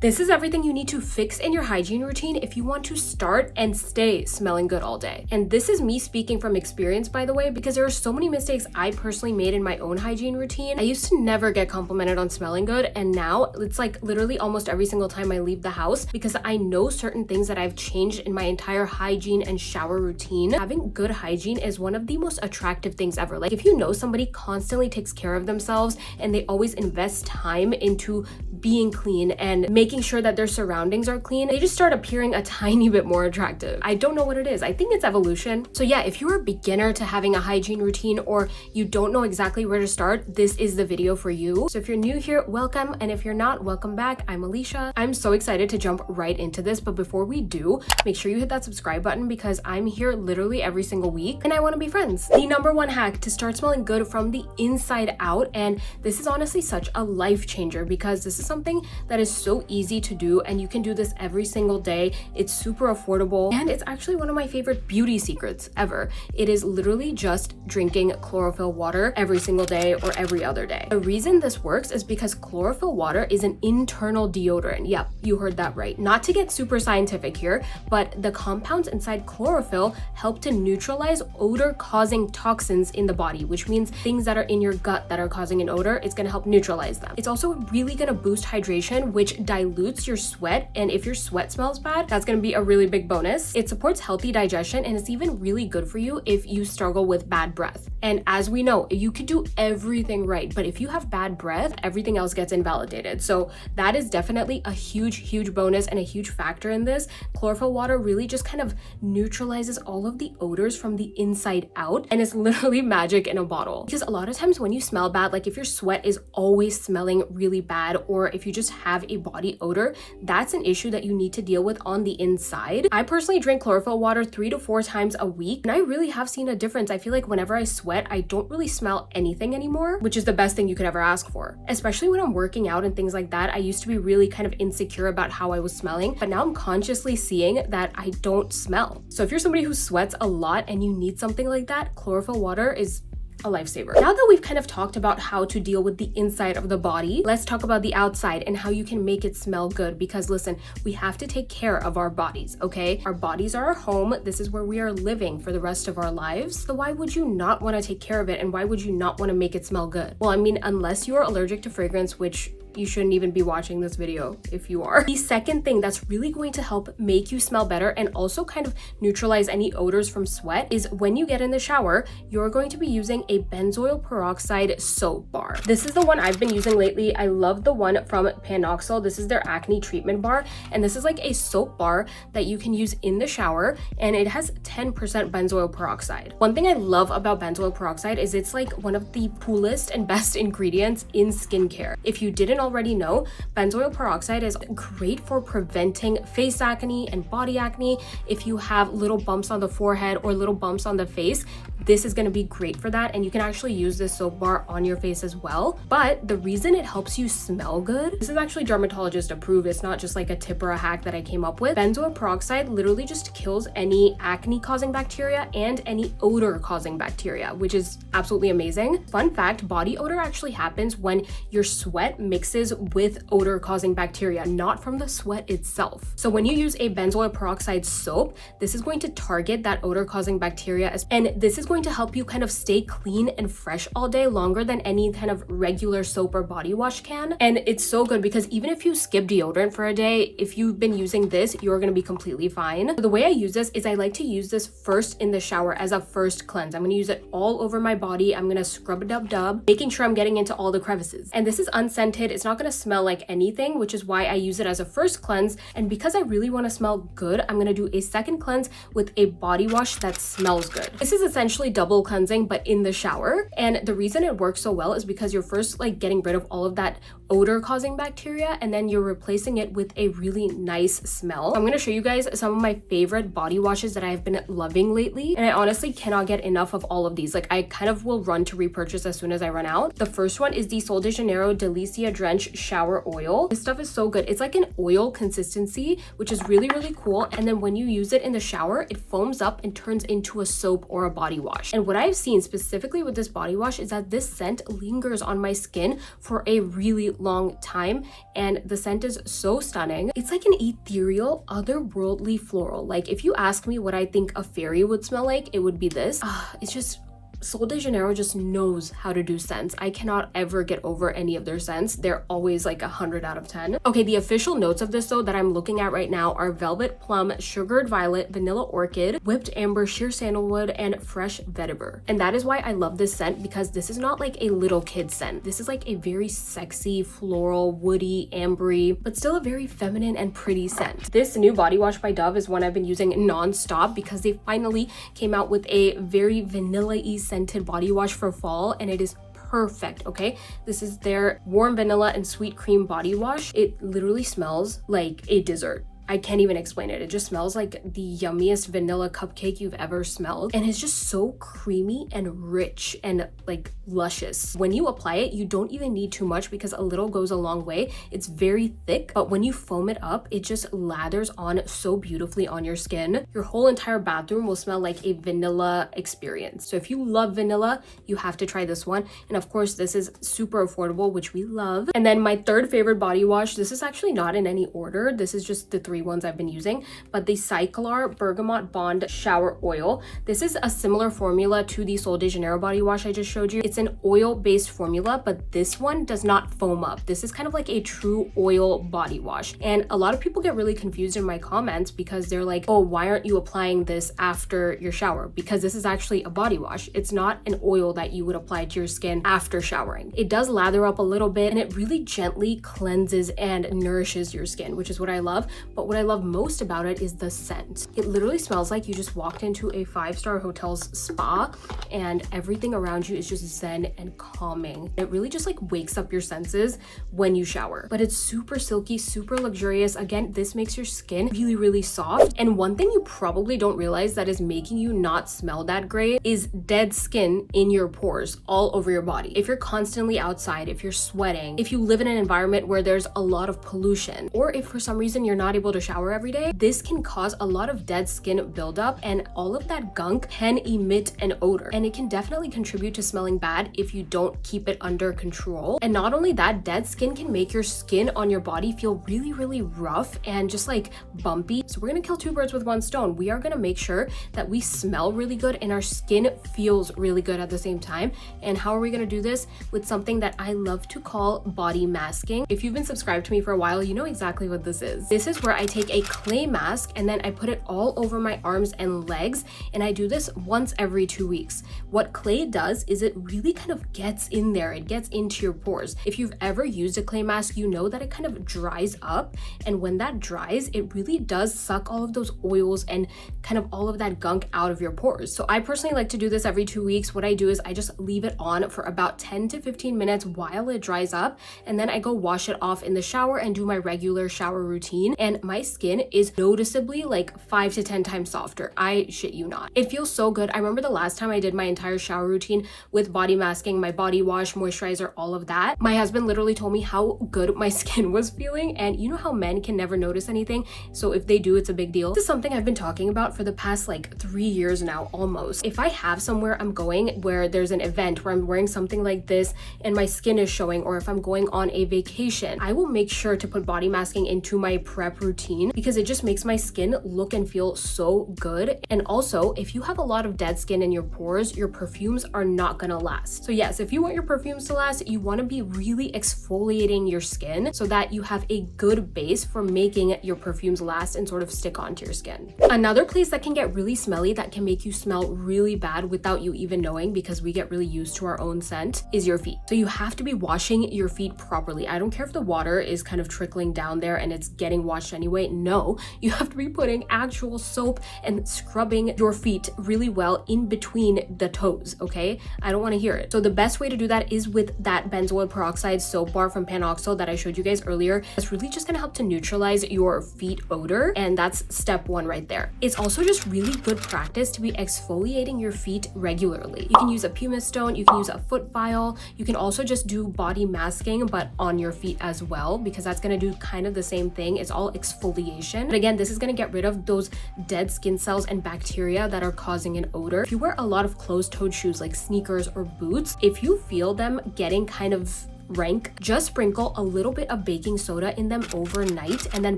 This is everything you need to fix in your hygiene routine if you want to start and stay smelling good all day. And this is me speaking from experience, by the way, because there are so many mistakes I personally made in my own hygiene routine. I used to never get complimented on smelling good, and now it's like literally almost every single time I leave the house, because I know certain things that I've changed in my entire hygiene and shower routine. Having good hygiene is one of the most attractive things ever. Like, if you know somebody constantly takes care of themselves and they always invest time into being clean and making sure that their surroundings are clean, they just start appearing a tiny bit more attractive. I don't know what it is. I think it's evolution. So yeah, if you're a beginner to having a hygiene routine or you don't know exactly where to start, this is the video for you. So if you're new here, welcome. And if you're not, welcome back. I'm Alicia. I'm so excited to jump right into this. But before we do, make sure you hit that subscribe button because I'm here literally every single week and I want to be friends. The number one hack to start smelling good from the inside out. And this is honestly such a life changer because this is something that is so easy to do and you can do this every single day. It's super affordable and it's actually one of my favorite beauty secrets ever. It is literally just drinking chlorophyll water every single day or every other day. The reason this works is because chlorophyll water is an internal deodorant. Yep, you heard that right. Not to get super scientific here, but the compounds inside chlorophyll help to neutralize odor-causing toxins in the body, which means things that are in your gut that are causing an odor, it's gonna help neutralize them. It's also really gonna boost hydration, which dilutes your sweat, and if your sweat smells bad, that's gonna be a really big bonus. It supports healthy digestion and it's even really good for you if you struggle with bad breath. And as we know, you could do everything right, but if you have bad breath, everything else gets invalidated. So that is definitely a huge bonus and a huge factor in this. Chlorophyll water really just kind of neutralizes all of the odors from the inside out, and it's literally magic in a bottle. Because a lot of times when you smell bad, like if your sweat is always smelling really bad, or if you just have a body odor, that's an issue that you need to deal with on the inside. I personally drink chlorophyll water 3 to 4 times a week, and I really have seen a difference. I feel like whenever I sweat, I don't really smell anything anymore, which is the best thing you could ever ask for. Especially when I'm working out and things like that, I used to be really kind of insecure about how I was smelling, but now I'm consciously seeing that I don't smell. So if you're somebody who sweats a lot and you need something like that, chlorophyll water is a lifesaver. Now that we've kind of talked about how to deal with the inside of the body, let's talk about the outside and how you can make it smell good. Because listen, we have to take care of our bodies, okay? Our bodies are our home. This is where we are living for the rest of our lives. So why would you not want to take care of it? And why would you not want to make it smell good? Well, I mean, unless you're allergic to fragrance, which you shouldn't even be watching this video if you are. The second thing that's really going to help make you smell better and also kind of neutralize any odors from sweat is when you get in the shower, you're going to be using a benzoyl peroxide soap bar. This is the one I've been using lately. I love the one from Panoxyl. This is their acne treatment bar, and this is like a soap bar that you can use in the shower, and it has 10% benzoyl peroxide. One thing I love about benzoyl peroxide is it's like one of the coolest and best ingredients in skincare. If you didn't already know, benzoyl peroxide is great for preventing face acne and body acne. If you have little bumps on the forehead or little bumps on the face, this is going to be great for that, and you can actually use this soap bar on your face as well. But the reason it helps you smell good, this is actually dermatologist approved. It's not just like a tip or a hack that I came up with. Benzoyl peroxide literally just kills any acne causing bacteria and any odor causing bacteria, which is absolutely amazing. Fun fact, body odor actually happens when your sweat mixes with odor causing bacteria, not from the sweat itself. So when you use a benzoyl peroxide soap, this is going to target that odor causing bacteria, and this is going to help you kind of stay clean and fresh all day longer than any kind of regular soap or body wash can. And it's so good because even if you skip deodorant for a day, if you've been using this, you're going to be completely fine. So the way I use this is I like to use this first in the shower as a first cleanse. I'm going to use it all over my body. I'm going to scrub a dub, making sure I'm getting into all the crevices. And this is unscented. It's not going to smell like anything, which is why I use it as a first cleanse. And because I really want to smell good, I'm going to do a second cleanse with a body wash that smells good. This is essentially double cleansing, but in the shower. And the reason it works so well is because you're first like getting rid of all of that odor causing bacteria, and then you're replacing it with a really nice smell. I'm going to show you guys some of my favorite body washes that I've been loving lately, and I honestly cannot get enough of all of these. Like, I kind of will run to repurchase as soon as I run out. The first one is the Sol de Janeiro Delicia Drench Shower Oil. This stuff is so good. It's like an oil consistency, which is really cool, and then when you use it in the shower, it foams up and turns into a soap or a body wash. And what I've seen specifically with this body wash is that this scent lingers on my skin for a really long time, and the scent is so stunning. It's like an ethereal, otherworldly floral. Like if you ask me what I think a fairy would smell like, it would be this. It's just Sol de Janeiro just knows how to do scents. I cannot ever get over any of their scents. They're always like 100 out of 10. Okay, the official notes of this though that I'm looking at right now are velvet plum, sugared violet, vanilla orchid, whipped amber, sheer sandalwood, and fresh vetiver. And that is why I love this scent, because this is not like a little kid scent. This is like a very sexy, floral, woody, ambery, but still a very feminine and pretty scent. This new body wash by Dove is one I've been using non-stop because they finally came out with a very vanilla-y scented body wash for fall, and it is perfect. Okay, this is their warm vanilla and sweet cream body wash. It literally smells like a dessert. I can't even explain it. It just smells like the yummiest vanilla cupcake you've ever smelled. And it's just so creamy and rich and like luscious. When you apply it, you don't even need too much because a little goes a long way. It's very thick, but when you foam it up, it just lathers on so beautifully on your skin. Your whole entire bathroom will smell like a vanilla experience. So if you love vanilla, you have to try this one. And of course, this is super affordable, which we love. And then my third favorite body wash, this is actually not in any order. This is just the 3 ones I've been using, but the Cyclar Bergamot Bond Shower Oil. This is a similar formula to the Sol de Janeiro body wash I just showed you. It's an oil-based formula, but this one does not foam up. This is kind of like a true oil body wash. And a lot of people get really confused in my comments because they're like, oh, why aren't you applying this after your shower? Because this is actually a body wash. It's not an oil that you would apply to your skin after showering. It does lather up a little bit, and it really gently cleanses and nourishes your skin, which is what I love. But what I love most about it is the scent. It literally smells like you just walked into a 5-star hotel's spa and everything around you is just zen and calming. It really just like wakes up your senses when you shower. But it's super silky, super luxurious. Again, this makes your skin really, really soft. And one thing you probably don't realize that is making you not smell that great is dead skin in your pores all over your body. If you're constantly outside, if you're sweating, if you live in an environment where there's a lot of pollution, or if for some reason you're not able to shower every day, this can cause a lot of dead skin buildup, and all of that gunk can emit an odor, and it can definitely contribute to smelling bad if you don't keep it under control. And not only that, dead skin can make your skin on your body feel really, really rough and just like bumpy. So we're gonna kill 2 birds with 1 stone. We are gonna make sure that we smell really good and our skin feels really good at the same time. And how are we gonna do this? With something that I love to call body masking. If you've been subscribed to me for a while, you know exactly what this is. This is where I take a clay mask and then I put it all over my arms and legs, and I do this once every 2 weeks. What clay does is it really kind of gets in there. It gets into your pores. If you've ever used a clay mask, you know that it kind of dries up, and when that dries, it really does suck all of those oils and kind of all of that gunk out of your pores. So I personally like to do this every 2 weeks. What I do is I just leave it on for about 10 to 15 minutes while it dries up, and then I go wash it off in the shower and do my regular shower routine, and my skin is noticeably like 5 to 10 times softer. I shit you not. It feels so good. I remember the last time I did my entire shower routine with body masking, my body wash, moisturizer, all of that. My husband literally told me how good my skin was feeling, and you know how men can never notice anything, so if they do, it's a big deal. This is something I've been talking about for the past like 3 years now almost. If I have somewhere I'm going where there's an event where I'm wearing something like this and my skin is showing, or if I'm going on a vacation, I will make sure to put body masking into my prep routine because it just makes my skin look and feel so good. And also, if you have a lot of dead skin in your pores, your perfumes are not gonna last. So yes, if you want your perfumes to last, you want to be really exfoliating your skin so that you have a good base for making your perfumes last and sort of stick onto your skin. Another place that can get really smelly, that can make you smell really bad without you even knowing, because we get really used to our own scent, is your feet. So you have to be washing your feet properly. I don't care if the water is kind of trickling down there and it's getting washed anyway. No, you have to be putting actual soap and scrubbing your feet really well in between the toes, okay? I don't want to hear it. So the best way to do that is with that benzoyl peroxide soap bar from Panoxyl that I showed you guys earlier. It's really just gonna help to neutralize your feet odor, and that's step 1 right there. It's also just really good practice to be exfoliating your feet regularly. You can use a pumice stone, you can use a foot file, you can also just do body masking but on your feet as well, because that's gonna do kind of the same thing. It's all exfoliation, but again, this is gonna get rid of those dead skin cells and bacteria that are causing an odor. If you wear a lot of closed-toed shoes like sneakers or boots, if you feel them getting kind of rank. Just sprinkle a little bit of baking soda in them overnight, and then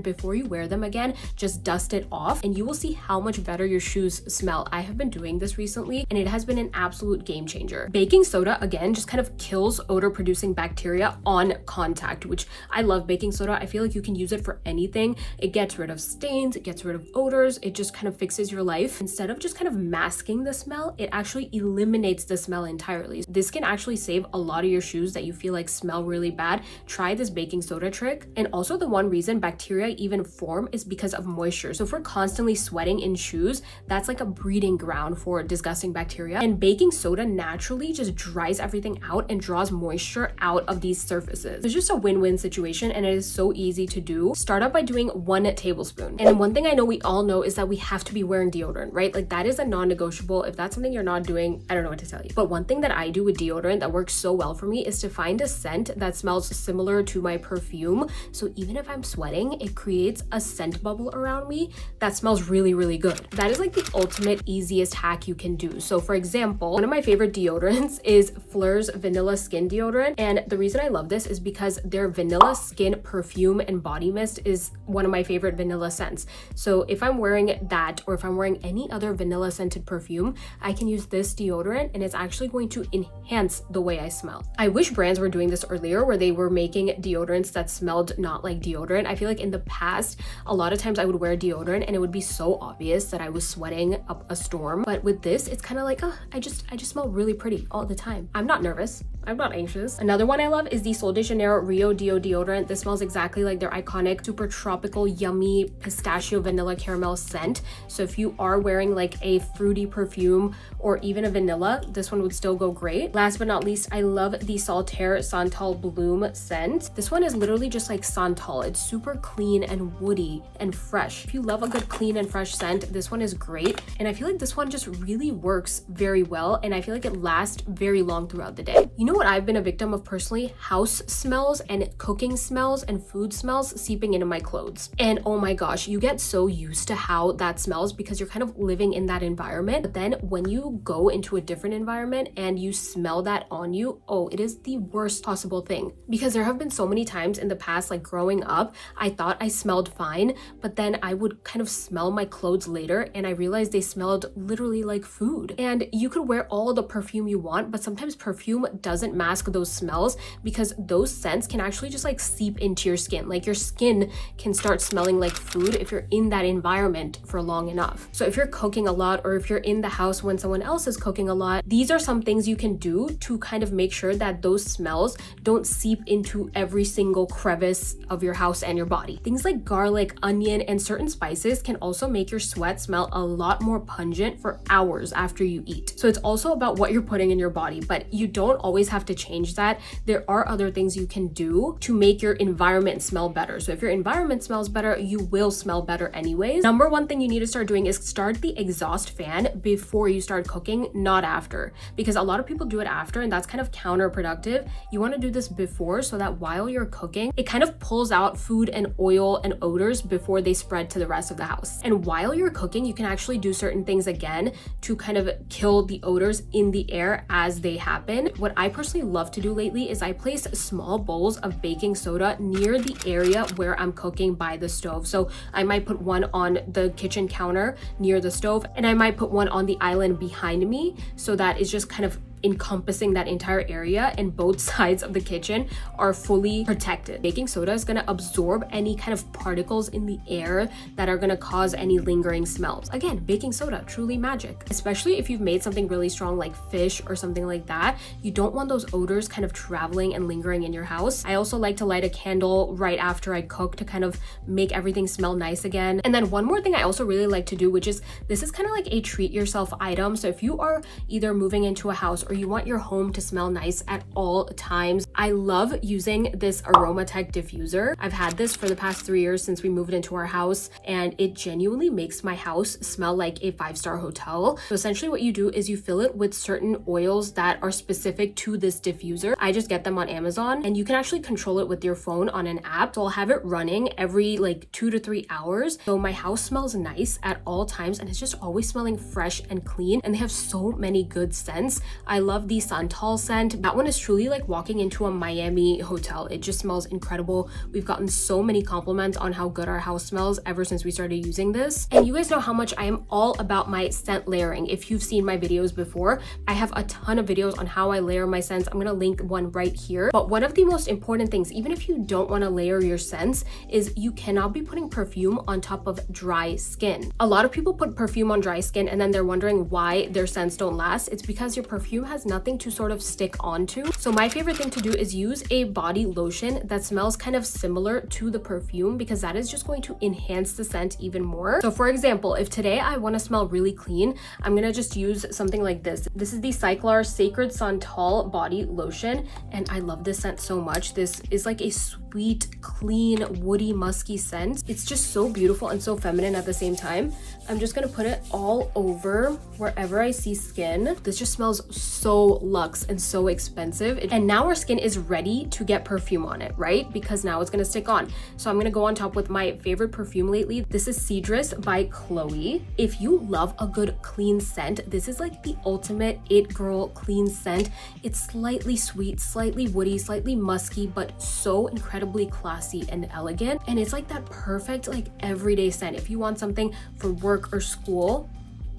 before you wear them again, just dust it off and you will see how much better your shoes smell. I have been doing this recently and it has been an absolute game changer. Baking soda, again, just kind of kills odor producing bacteria on contact, which I love. Baking soda, I feel like you can use it for anything. It gets rid of stains, it gets rid of odors, it just kind of fixes your life. Instead of just kind of masking the smell, it actually eliminates the smell entirely. This can actually save a lot of your shoes that you feel like smell really bad. Try this baking soda trick. And also, the one reason bacteria even form is because of moisture. So if we're constantly sweating in shoes, that's like a breeding ground for disgusting bacteria. And baking soda naturally just dries everything out and draws moisture out of these surfaces. It's just a win-win situation and it is so easy to do. Start out by doing 1 tablespoon. And one thing I know we all know is that we have to be wearing deodorant, right? Like that is a non-negotiable. If that's something you're not doing, I don't know what to tell you. But one thing that I do with deodorant that works so well for me is to find a scent that smells similar to my perfume. So even if I'm sweating, it creates a scent bubble around me that smells really, really good. That is like the ultimate easiest hack you can do. So for example, one of my favorite deodorants is Fleur's Vanilla Skin Deodorant. And the reason I love this is because their Vanilla Skin Perfume and Body Mist is one of my favorite vanilla scents. So if I'm wearing that, or if I'm wearing any other vanilla scented perfume, I can use this deodorant and it's actually going to enhance the way I smell. I wish brands were doing this earlier where they were making deodorants that smelled not like deodorant. I feel like in the past, a lot of times I would wear deodorant and it would be so obvious that I was sweating up a storm. But with this, it's kind of like, oh, I just smell really pretty all the time. I'm not nervous. I'm not anxious. Another one I love is the Sol de Janeiro Rio Dio deodorant. This smells exactly like their iconic, super tropical, yummy pistachio vanilla caramel scent. So if you are wearing like a fruity perfume or even a vanilla, this one would still go great. Last but not least, I love the Saltaire Santal Bloom scent. This one is literally just like Santal. It's super clean and woody and fresh. If you love a good clean and fresh scent, this one is great. And I feel like this one just really works very well. And I feel like it lasts very long throughout the day. You know what I've been a victim of personally? House smells and cooking smells and food smells seeping into my clothes. And oh my gosh, you get so used to how that smells because you're kind of living in that environment. But then when you go into a different environment and you smell that on you, oh, it is the worst possible thing. Because there have been so many times in the past, like growing up, I thought I smelled fine, but then I would kind of smell my clothes later and I realized they smelled literally like food. And you could wear all the perfume you want, but sometimes perfume doesn't mask those smells because those scents can actually just like seep into your skin. Like your skin can start smelling like food if you're in that environment for long enough. So if you're cooking a lot or if you're in the house when someone else is cooking a lot, these are some things you can do to kind of make sure that those smells don't seep into every single crevice of your house and your body. Things like garlic, onion, and certain spices can also make your sweat smell a lot more pungent for hours after you eat. So it's also about what you're putting in your body, but you don't always have to change that. There are other things you can do to make your environment smell better. So if your environment smells better, you will smell better anyways. Number one thing you need to start doing is start the exhaust fan before you start cooking, not after, because a lot of people do it after and that's kind of counterproductive. You want to do this before so that while you're cooking, it kind of pulls out food and oil and odors before they spread to the rest of the house. And while you're cooking, you can actually do certain things again to kind of kill the odors in the air as they happen. What I personally love to do lately is I place small bowls of baking soda near the area where I'm cooking by the stove. So I might put one on the kitchen counter near the stove and I might put one on the island behind me so that it's just kind of encompassing that entire area and both sides of the kitchen are fully protected. Baking soda is going to absorb any kind of particles in the air that are going to cause any lingering smells. Again, baking soda, truly magic. Especially if you've made something really strong like fish or something like that, you don't want those odors kind of traveling and lingering in your house. I also like to light a candle right after I cook to kind of make everything smell nice again. And then one more thing I also really like to do, which is this is kind of like a treat yourself item. So if you are either moving into a house or you want your home to smell nice at all times, I love using this Aromatech diffuser. I've had this for the past 3 years since we moved into our house, and it genuinely makes my house smell like a 5-star hotel. So essentially what you do is you fill it with certain oils that are specific to this diffuser. I just get them on Amazon and you can actually control it with your phone on an app. So I'll have it running every like 2 to 3 hours. So my house smells nice at all times and it's just always smelling fresh and clean, and they have so many good scents. I love the Santal scent. That one is truly like walking into a Miami hotel. It just smells incredible. We've gotten so many compliments on how good our house smells ever since we started using this. And you guys know how much I am all about my scent layering. If you've seen my videos before, I have a ton of videos on how I layer my scents. I'm gonna link one right here. But one of the most important things, even if you don't want to layer your scents, is you cannot be putting perfume on top of dry skin. A lot of people put perfume on dry skin and then they're wondering why their scents don't last. It's because your perfume has nothing to sort of stick onto. So my favorite thing to do is use a body lotion that smells kind of similar to the perfume, because that is just going to enhance the scent even more. So for example, if today I want to smell really clean, I'm gonna just use something like this. This is the Cyclar Sacred Santal body lotion, and I love this scent so much. This is like a sweet, clean, woody, musky scent. It's just so beautiful and so feminine at the same time. I'm just gonna put it all over wherever I see skin. This just smells so luxe and so expensive. And now our skin is ready to get perfume on it, right? Because now it's gonna stick on. So I'm gonna go on top with my favorite perfume lately. This is Cedrus by Chloe. If you love a good clean scent, this is like the ultimate it girl clean scent. It's slightly sweet, slightly woody, slightly musky, but so incredibly classy and elegant. And it's like that perfect like everyday scent. If you want something for work or school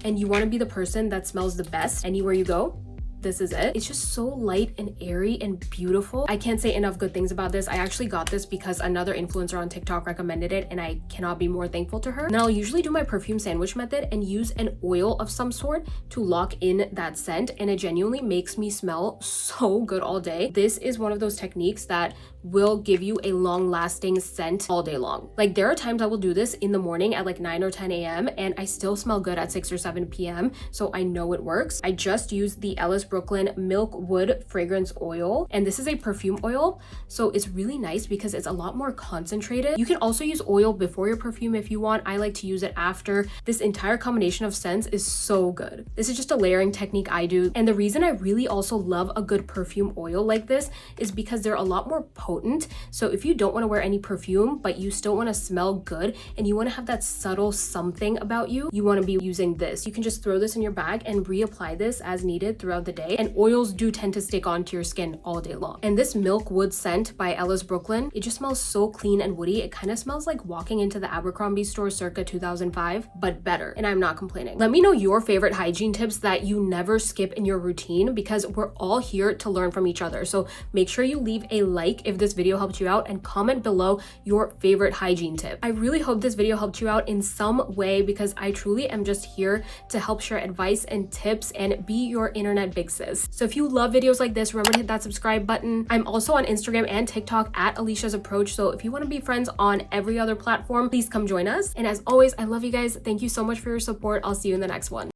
and you want to be the person that smells the best anywhere you go, this is it. It's just so light and airy and beautiful. I can't say enough good things about this. I actually got this because another influencer on TikTok recommended it, and I cannot be more thankful to her. And I'll usually do my perfume sandwich method and use an oil of some sort to lock in that scent, and it genuinely makes me smell so good all day. This is one of those techniques that will give you a long-lasting scent all day long. Like there are times I will do this in the morning at like 9 or 10 a.m. and I still smell good at 6 or 7 p.m. So I know it works. I just used the Ellis Brooklyn Milk Wood fragrance oil, and this is a perfume oil, so it's really nice because it's a lot more concentrated. You can also use oil before your perfume if you want. I like to use it after. This entire combination of scents is so good. This is just a layering technique I do, and the reason I really also love a good perfume oil like this is because they're a lot more potent. So if you don't want to wear any perfume but you still want to smell good and you want to have that subtle something about you, you want to be using this. You can just throw this in your bag and reapply this as needed throughout the day, and oils do tend to stick onto your skin all day long. And this Milk Wood scent by Ellis Brooklyn, it just smells so clean and woody. It kind of smells like walking into the Abercrombie store circa 2005, but better, and I'm not complaining. Let me know your favorite hygiene tips that you never skip in your routine, because we're all here to learn from each other. So make sure you leave a like if this video helped you out and comment below your favorite hygiene tip. I really hope this video helped you out in some way, because I truly am just here to help share advice and tips and be your internet big sis. So if you love videos like this, remember to hit that subscribe button. I'm also on Instagram and TikTok at Alicia's Approach. So if you want to be friends on every other platform, please come join us. And as always, I love you guys. Thank you so much for your support. I'll see you in the next one.